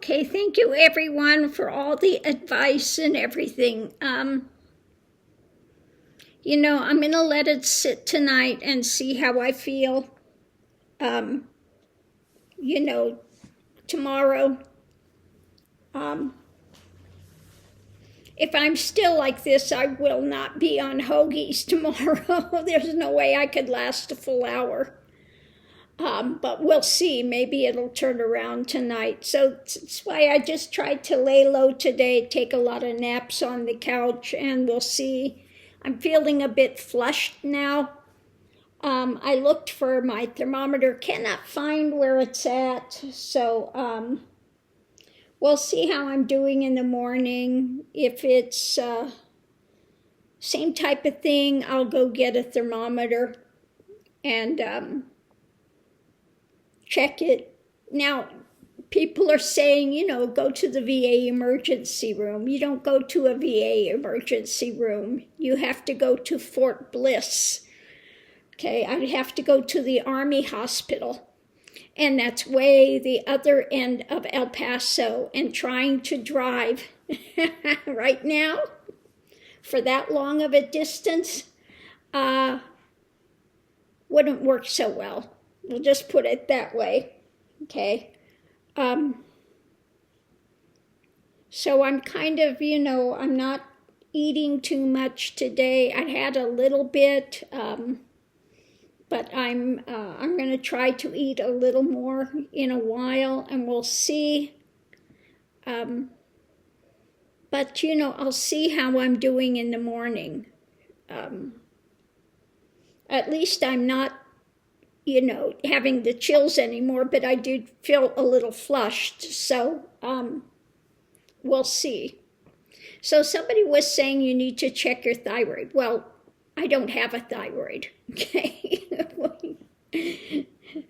Okay, thank you everyone for all the advice and everything. I'm going to let it sit tonight and see how I feel, tomorrow. If I'm still like this, I will not be on hoagies tomorrow. There's no way I could last a full hour. But we'll see. Maybe it'll turn around tonight. So that's why I just tried to lay low today, take a lot of naps on the couch, and we'll see. I'm feeling a bit flushed now. I looked for my thermometer, cannot find where it's at. So we'll see how I'm doing in the morning. If it's same type of thing, I'll go get a thermometer and check it. Now, people are saying, go to the VA emergency room. You don't go to a VA emergency room. You have to go to Fort Bliss. Okay, I'd have to go to the Army hospital. And that's way the other end of El Paso. And trying to drive right now for that long of a distance wouldn't work so well. We'll just put it that way, okay? So I'm kind of, I'm not eating too much today. I had a little bit, but I'm going to try to eat a little more in a while, and we'll see. But, I'll see how I'm doing in the morning. At least I'm not having the chills anymore, but I do feel a little flushed, so we'll see. So somebody was saying you need to check your thyroid. Well, I don't have a thyroid, okay?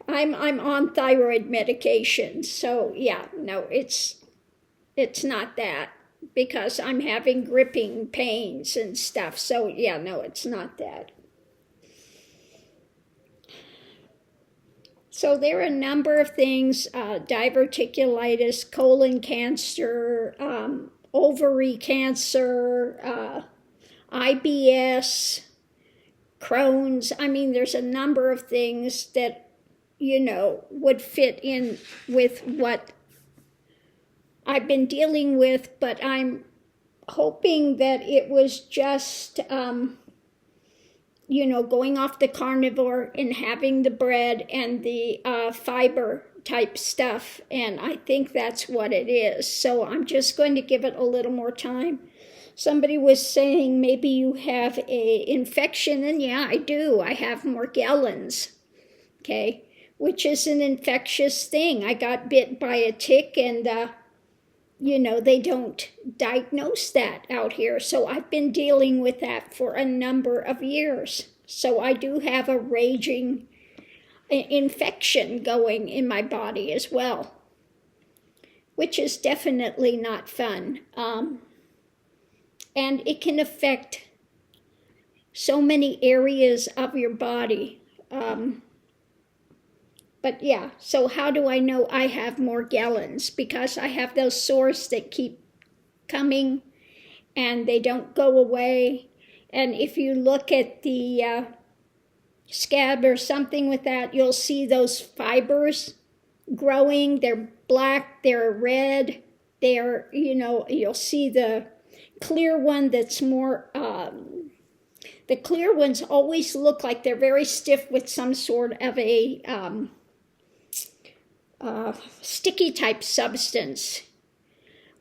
I'm on thyroid medication, so yeah, no, it's not that, because I'm having gripping pains and stuff, so yeah, no, it's not that. So there are a number of things, diverticulitis, colon cancer, ovary cancer, IBS, Crohn's. I mean, there's a number of things that, would fit in with what I've been dealing with, but I'm hoping that it was just going off the carnivore and having the bread and the fiber type stuff. And I think that's what it is. So I'm just going to give it a little more time. Somebody was saying maybe you have a infection, and yeah, I do. I have Morgellons, okay, which is an infectious thing. I got bit by a tick, and they don't diagnose that out here. So I've been dealing with that for a number of years. So I do have a raging infection going in my body as well, which is definitely not fun. And it can affect so many areas of your body. But yeah, so how do I know I have Morgellons? Because I have those sores that keep coming and they don't go away. And if you look at the scab or something with that, you'll see those fibers growing. They're black, they're red, they're, you'll see the clear one that's more, the clear ones always look like they're very stiff with some sort of a sticky type substance,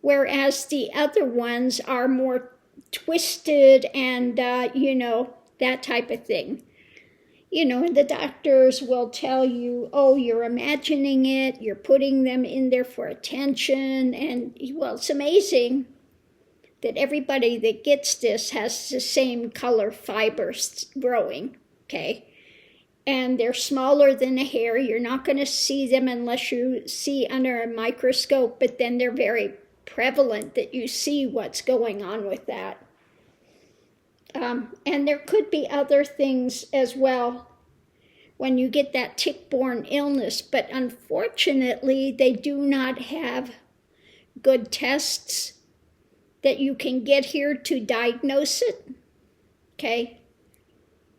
whereas the other ones are more twisted and, that type of thing. And the doctors will tell you, oh, you're imagining it, you're putting them in there for attention, and, well, it's amazing that everybody that gets this has the same color fibers growing, okay? And they're smaller than a hair. You're not going to see them unless you see under a microscope, but then they're very prevalent that you see what's going on with that. And there could be other things as well when you get that tick-borne illness, but unfortunately they do not have good tests that you can get here to diagnose it. Okay?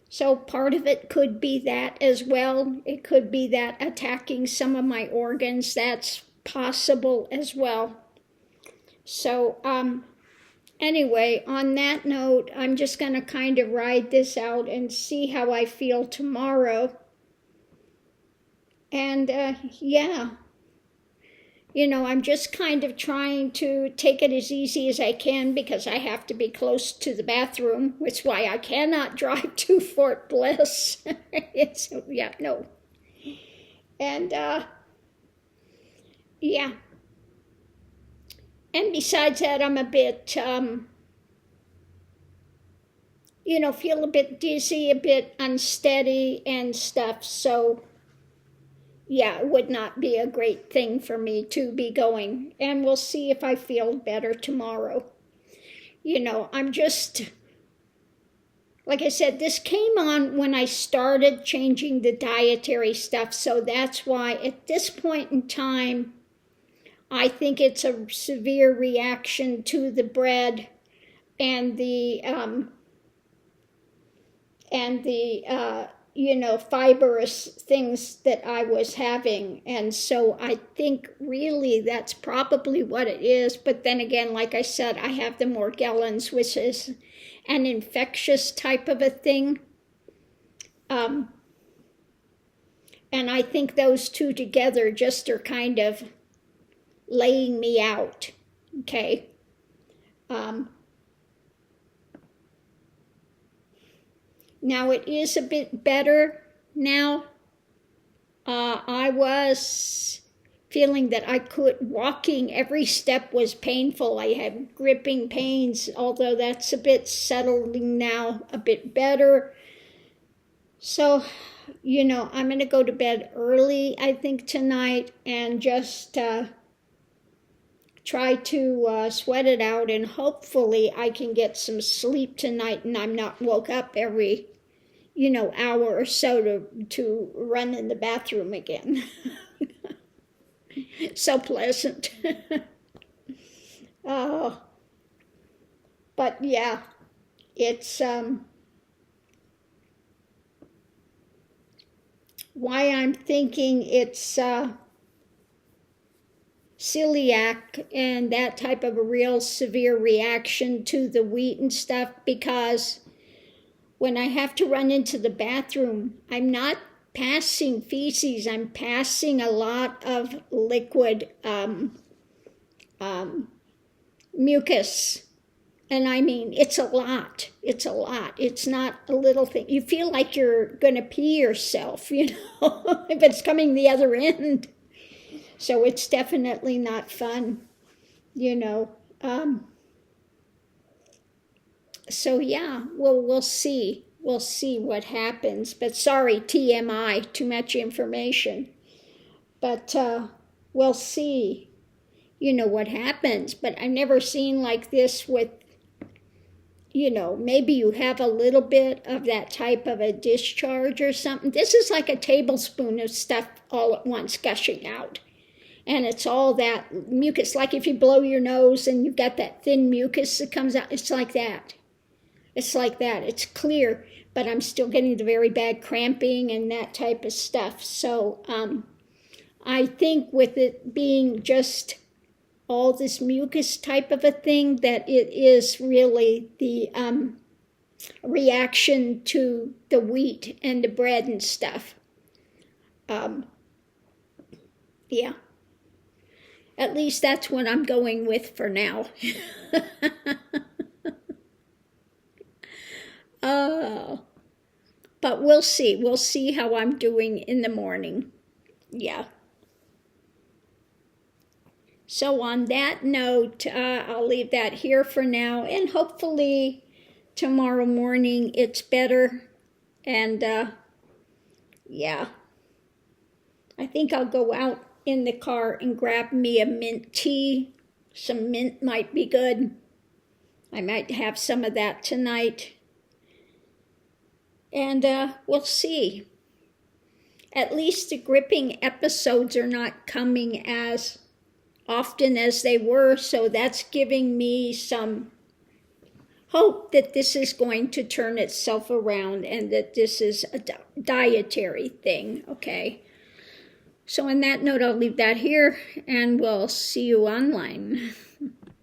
So part of it could be that as well. It could be that attacking some of my organs. That's possible as well. So anyway, on that note, I'm just going to kind of ride this out and see how I feel tomorrow. And yeah, you know, I'm just kind of trying to take it as easy as I can because I have to be close to the bathroom, which is why I cannot drive to Fort Bliss. Yeah, no. And yeah. And besides that, I'm a bit, you know, feel a bit dizzy, a bit unsteady and stuff. So yeah, it would not be a great thing for me to be going. And we'll see if I feel better tomorrow. You know, I'm just, like I said, this came on when I started changing the dietary stuff. So that's why at this point in time, I think it's a severe reaction to the bread and the you know, fibrous things that I was having. And so I think really that's probably what it is. But then again, like I said, I have the Morgellons, which is an infectious type of a thing. And I think those two together just are kind of laying me out, okay? Now it is a bit better now. I was feeling that walking every step was painful. I had gripping pains, although that's a bit settling now, a bit better. So, you know, I'm going to go to bed early, I think, tonight and just try to sweat it out, and hopefully I can get some sleep tonight and I'm not woke up every, you know, hour or so to run in the bathroom again. So pleasant. Oh, but yeah, it's why I'm thinking it's celiac and that type of a real severe reaction to the wheat and stuff, because when I have to run into the bathroom, I'm not passing feces, I'm passing a lot of liquid mucus. And I mean, it's a lot. It's a lot. It's not a little thing. You feel like you're going to pee yourself, you know, if it's coming the other end. So it's definitely not fun, you know. So yeah, well, we'll see. We'll see what happens. But sorry, TMI, too much information. But we'll see, you know, what happens. But I've never seen like this with, you know, maybe you have a little bit of that type of a discharge or something. This is like a tablespoon of stuff all at once gushing out. And it's all that mucus, like if you blow your nose and you've got that thin mucus that comes out, it's like that. It's like that. It's clear, but I'm still getting the very bad cramping and that type of stuff. So I think with it being just all this mucus type of a thing, that it is really the reaction to the wheat and the bread and stuff. Yeah. At least that's what I'm going with for now. But we'll see. We'll see how I'm doing in the morning. Yeah. So on that note, I'll leave that here for now. And hopefully tomorrow morning it's better. And yeah. I think I'll go out in the car and grab me a mint tea. Some mint might be good. I might have some of that tonight. And we'll see. At least the gripping episodes are not coming as often as they were. So that's giving me some hope that this is going to turn itself around and that this is a dietary thing, okay? So on that note, I'll leave that here, and we'll see you online.